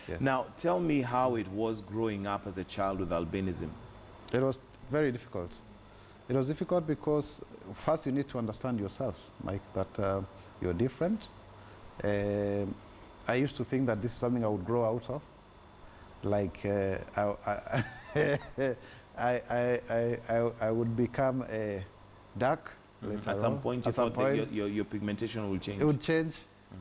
Yes. Now, tell me how it was growing up as a child with albinism. It was very difficult. It was difficult because first you need to understand yourself, like that you're different. I used to think that this is something I would grow out of. Like I would become dark later At some on. point, you At some thought point, that your pigmentation will change. it would change,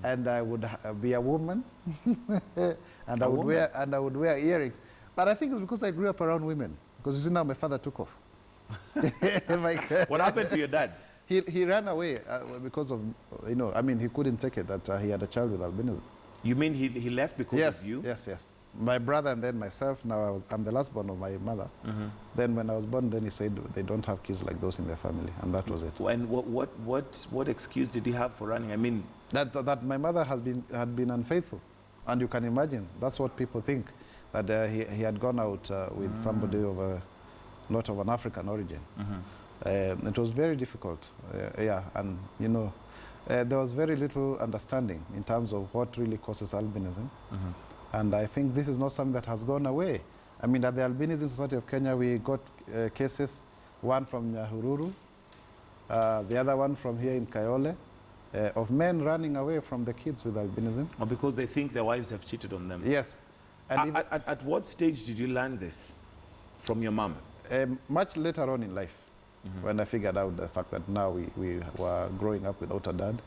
and I would be a woman, and I would wear earrings. But I think it's because I grew up around women. Because you see now my father took off. Like, What happened to your dad? He ran away because of, you know, I mean, he couldn't take it that he had a child with albinism. You mean he left because Yes, of you? yes, yes. My brother and then myself. Now I'm the last born of my mother. Then when I was born, then he said they don't have kids like those in their family, and that was it. And what excuse did he have for running? I mean, That my mother had been unfaithful, and you can imagine that's what people think, that he had gone out with somebody of not of an African origin. It was very difficult, yeah, and you know, there was very little understanding in terms of what really causes albinism. And I think this is not something that has gone away. I mean, at the Albinism Society of Kenya, we got cases, one from Nyahururu, the other one from here in Kayole, of men running away from the kids with albinism. or because they think their wives have cheated on them? Yes. And At what stage did you learn this from your mom? much later on in life, when I figured out the fact that now we were growing up without a dad.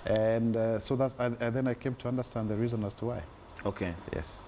And so that's, and then I came to understand the reason as to why. Okay. Yes.